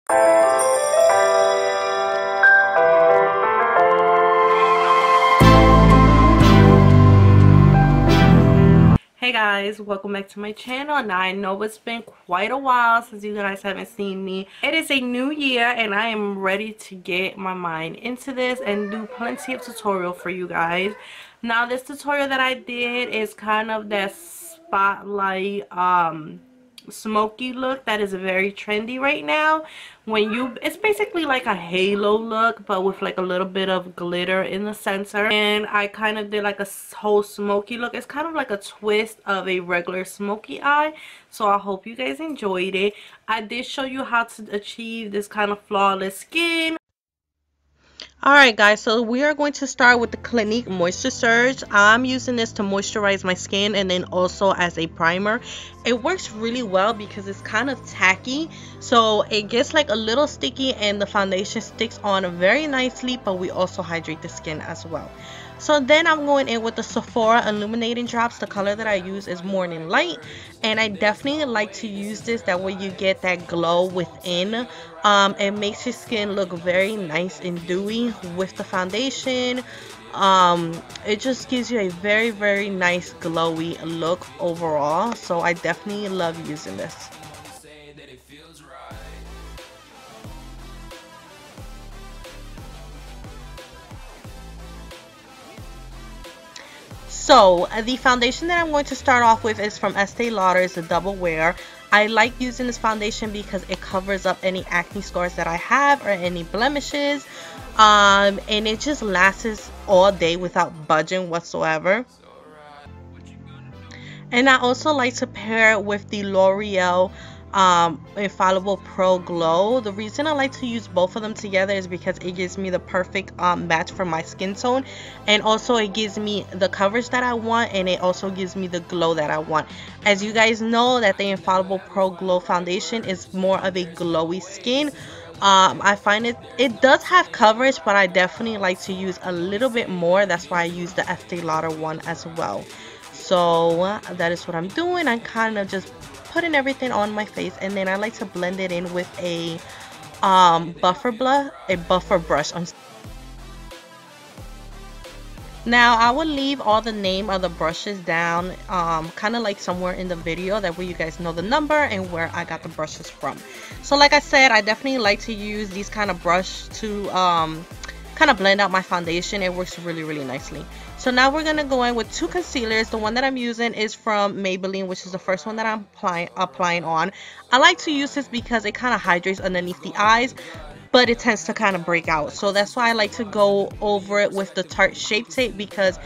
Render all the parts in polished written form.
Hey guys, welcome back to my channel. Now I know it's been quite a while since you guys haven't seen me. It is a new year and I am ready to get my mind into this and do plenty of tutorial for you guys. Now this tutorial that I did is kind of that spotlight smoky look that is very trendy right now. It's basically like a halo look but with like a little bit of glitter in the center, and I kind of did like a whole smoky look. It's kind of like a twist of a regular smoky eye, so I hope you guys enjoyed it. I did show you how to achieve this kind of flawless skin. Alright guys, so we are going to start with the Clinique Moisture Surge. I'm using this to moisturize my skin and then also as a primer. It works really well because it's kind of tacky, so it gets like a little sticky and the foundation sticks on very nicely, but we also hydrate the skin as well. So then I'm going in with the Sephora Illuminating Drops. The color that I use is Morning Light, and I definitely like to use this. That way you get that glow within. It makes your skin look very nice and dewy with the foundation. It just gives you a very nice glowy look overall, so I definitely love using this. So the foundation that I'm going to start off with is from Estee Lauder. It's a double wear. I like using this foundation because it covers up any acne scars that I have or any blemishes, and it just lasts all day without budging whatsoever. And I also like to pair it with the Loreal Infallible Pro Glow. The reason I like to use both of them together is because it gives me the perfect match for my skin tone, and also it gives me the coverage that I want, and it also gives me the glow that I want. As you guys know, that the Infallible Pro Glow foundation is more of a glowy skin. I find it does have coverage, but I definitely like to use a little bit more. That's why I use the Estee Lauder one as well. So that is what I'm doing. I'm kind of just putting everything on my face, and then I like to blend it in with a buffer brush. Now I will leave all the name of the brushes down kind of like somewhere in the video, that way you guys know the number and where I got the brushes from. So like I said, I definitely like to use these kind of brush to kind of blend out my foundation. It works really nicely. So now we're going to go in with two concealers. The one that I'm using is from Maybelline, which is the first one that I'm applying on. I like to use this because it kind of hydrates underneath the eyes, but it tends to kind of break out. So that's why I like to go over it with the Tarte Shape Tape, because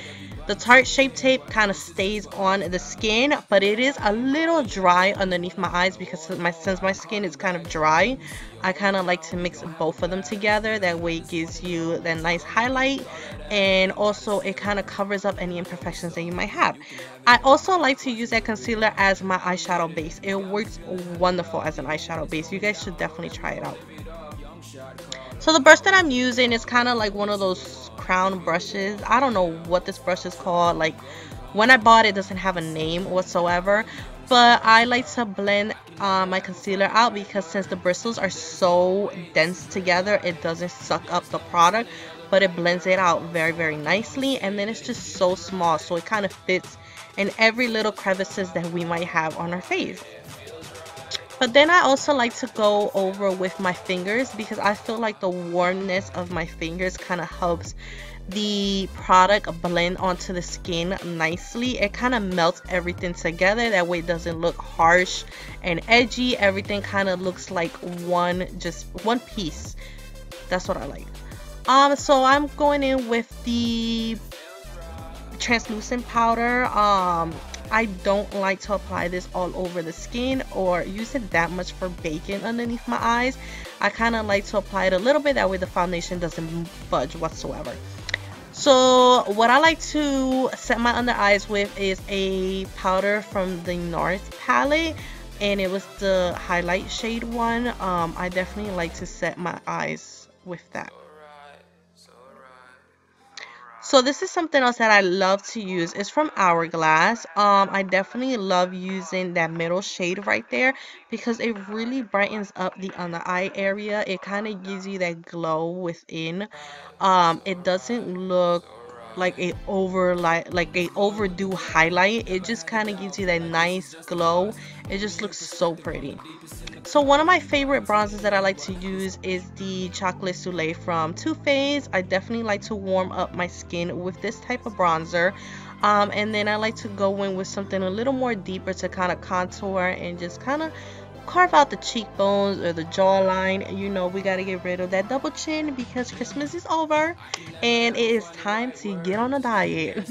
the Tarte Shape Tape kind of stays on the skin, but it is a little dry underneath my eyes because since my skin is kind of dry, I kind of like to mix both of them together. That way it gives you that nice highlight, and also it kind of covers up any imperfections that you might have. I also like to use that concealer as my eyeshadow base. It works wonderful as an eyeshadow base. You guys should definitely try it out. So the brush that I'm using is kind of like one of those crown brushes. I don't know what this brush is called. Like when I bought it, it doesn't have a name whatsoever. But I like to blend my concealer out because since the bristles are so dense together, it doesn't suck up the product, but it blends it out very nicely. And then it's just so small, so it kind of fits in every little crevices that we might have on our face. But then I also like to go over with my fingers because I feel like the warmness of my fingers kind of helps the product blend onto the skin nicely. It kind of melts everything together. That way it doesn't look harsh and edgy. Everything kind of looks like just one piece. That's what I like. So I'm going in with the translucent powder. I don't like to apply this all over the skin or use it that much for baking underneath my eyes. I kind of like to apply it a little bit, that way the foundation doesn't budge whatsoever. So what I like to set my under eyes with is a powder from the NARS palette, and it was the highlight shade one. I definitely like to set my eyes with that. So this is something else that I love to use. It's from Hourglass. I definitely love using that middle shade right there because it really brightens up the under eye area. It kind of gives you that glow within. It doesn't look like like a overdo highlight. It just kind of gives you that nice glow. It just looks so pretty. So one of my favorite bronzers that I like to use is the Chocolate Soleil from Too Faced. I definitely like to warm up my skin with this type of bronzer. And then I like to go in with something a little more deeper to kind of contour and just kind of carve out the cheekbones or the jawline. You know, we got to get rid of that double chin because Christmas is over and it is time to get on a diet.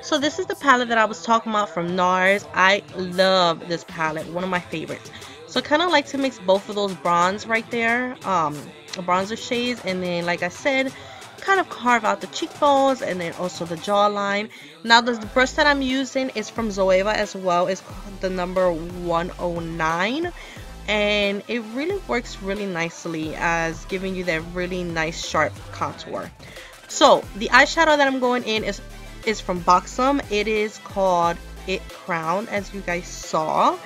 So this is the palette that I was talking about from NARS. I love this palette, one of my favorites. So I kind of like to mix both of those bronze right there, bronzer shades, and then like I said, kind of carve out the cheekbones and then also the jawline. Now the brush that I'm using is from Zoeva as well. It's called the number 109. And it really works really nicely as giving you that really nice sharp contour. So the eyeshadow that I'm going in is from Buxom. It is called It Crown, as you guys saw.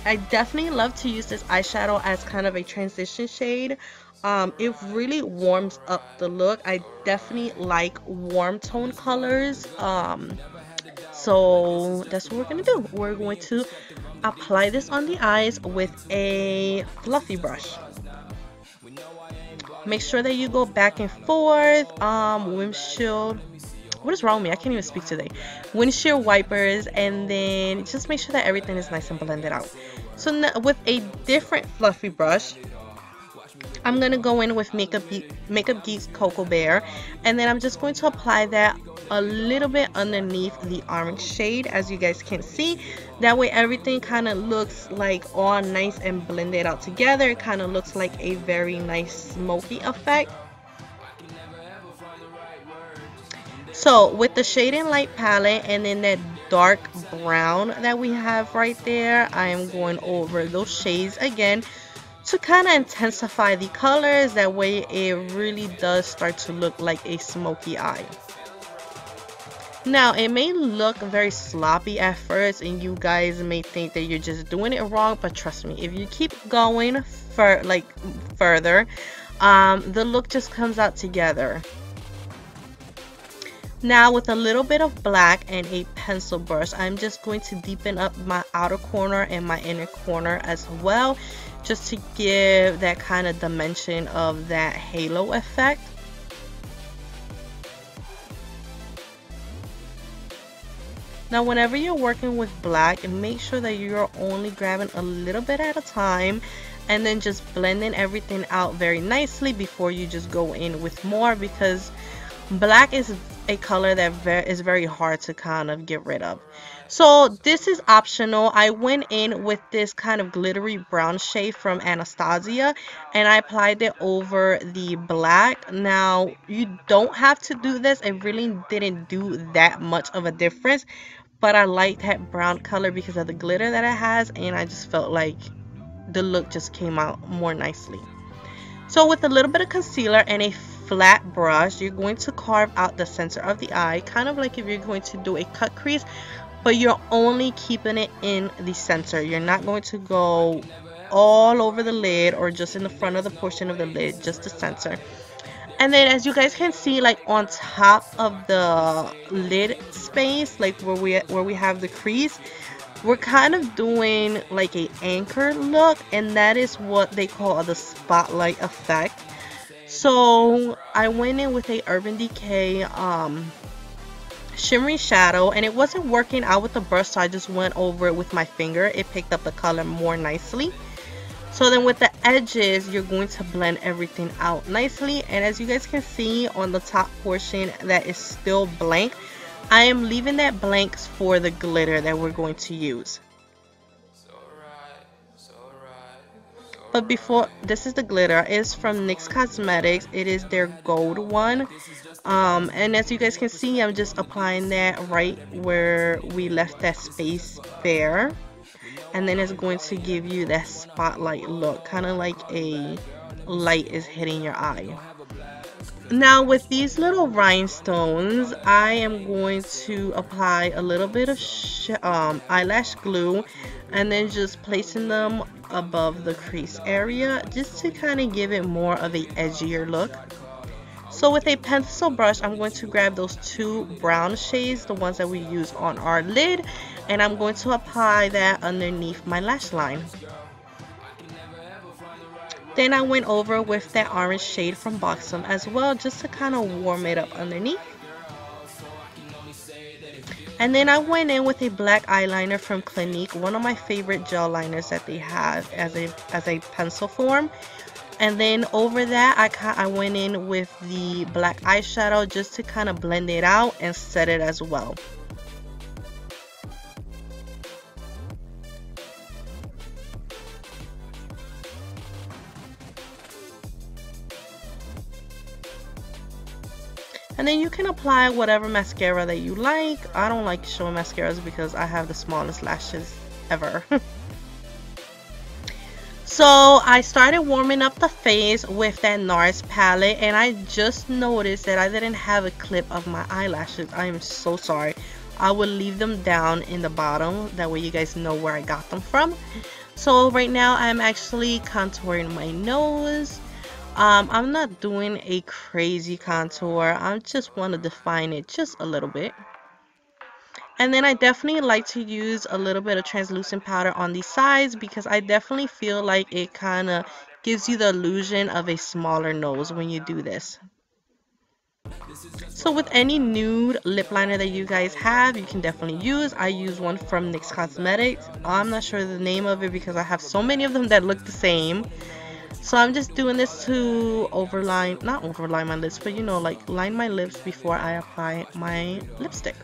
I definitely love to use this eyeshadow as kind of a transition shade. It really warms up the look. I definitely like warm tone colors. So that's what we're gonna do. We're going to apply this on the eyes with a fluffy brush. Make sure that you go back and forth. Windshield. What is wrong with me? I can't even speak today. Windshield wipers, and then just make sure that everything is nice and blended out. So now with a different fluffy brush, I'm gonna go in with Makeup Geek's Cocoa Bear, and then I'm just going to apply that a little bit underneath the orange shade, as you guys can see. That way everything kind of looks like all nice and blended out together. It kind of looks like a very nice smoky effect. So with the Shade and Light palette and then that dark brown that we have right there, I am going over those shades again to kind of intensify the colors. That way it really does start to look like a smoky eye. Now it may look very sloppy at first and you guys may think that you're just doing it wrong, but trust me, if you keep going further, the look just comes out together. Now with a little bit of black and a pencil brush, I'm just going to deepen up my outer corner and my inner corner as well, just to give that kind of dimension of that halo effect. Now whenever you're working with black, make sure that you're only grabbing a little bit at a time and then just blending everything out very nicely before you just go in with more, because black is a color that is very hard to kind of get rid of. So this is optional. I went in with this kind of glittery brown shade from Anastasia and I applied it over the black. Now you don't have to do this. It really didn't do that much of a difference, but I like that brown color because of the glitter that it has, and I just felt like the look just came out more nicely. So with a little bit of concealer and a flat brush, you're going to carve out the center of the eye, kind of like if you're going to do a cut crease, but you're only keeping it in the center. You're not going to go all over the lid or just in the front of the portion of the lid, just the center. And then as you guys can see, like on top of the lid space, like where we have the crease, we're kind of doing like a anchor look, and that is what they call the spotlight effect. So I went in with a Urban Decay shimmery shadow, and it wasn't working out with the brush, so I just went over it with my finger. It picked up the color more nicely. So then with the edges, you're going to blend everything out nicely, and as you guys can see on the top portion that is still blank, I am leaving that blank for the glitter that we're going to use. But before, this is the glitter. It's from NYX Cosmetics. It is their gold one. And as you guys can see, I'm just applying that right where we left that space bare. And then it's going to give you that spotlight look, kind of like a light is hitting your eye. Now with these little rhinestones, I am going to apply a little bit of eyelash glue and then just placing them above the crease area just to kind of give it more of a edgier look. So with a pencil brush, I'm going to grab those two brown shades, the ones that we use on our lid, and I'm going to apply that underneath my lash line. Then I went over with that orange shade from Buxom as well, just to kind of warm it up underneath. And then I went in with a black eyeliner from Clinique, one of my favorite gel liners that they have as a pencil form. And then over that, I went in with the black eyeshadow just to kind of blend it out and set it as well. And then you can apply whatever mascara that you like. I don't like showing mascaras because I have the smallest lashes ever. So I started warming up the face with that NARS palette, and I just noticed that I didn't have a clip of my eyelashes. I am so sorry. I will leave them down in the bottom, that way you guys know where I got them from. So right now I'm actually contouring my nose. I'm not doing a crazy contour. I just want to define it just a little bit. And then I definitely like to use a little bit of translucent powder on the sides because I definitely feel like it kind of gives you the illusion of a smaller nose when you do this. So with any nude lip liner that you guys have, you can definitely use. I use one from NYX Cosmetics. I'm not sure the name of it because I have so many of them that look the same. So I'm just doing this to not overline my lips, but you know, like line my lips before I apply my lipstick.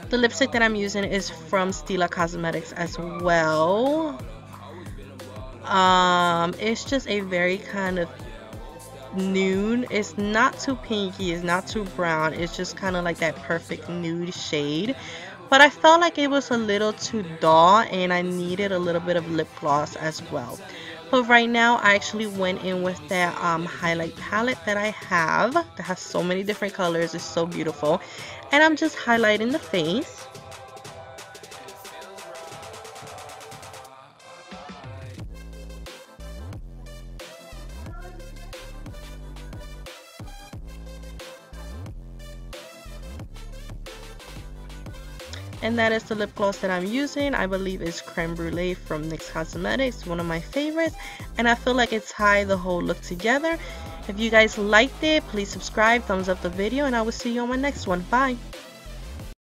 The lipstick that I'm using is from Stila Cosmetics as well. It's just a very kind of nude. It's not too pinky, it's not too brown. It's just kind of like that perfect nude shade. But I felt like it was a little too dull and I needed a little bit of lip gloss as well. But right now I actually went in with that highlight palette that I have that has so many different colors. It's so beautiful. And I'm just highlighting the face. And that is the lip gloss that I'm using. I believe it's Crème Brulee from NYX Cosmetics, one of my favorites. And I feel like it tied the whole look together. If you guys liked it, please subscribe, thumbs up the video, and I will see you on my next one. Bye!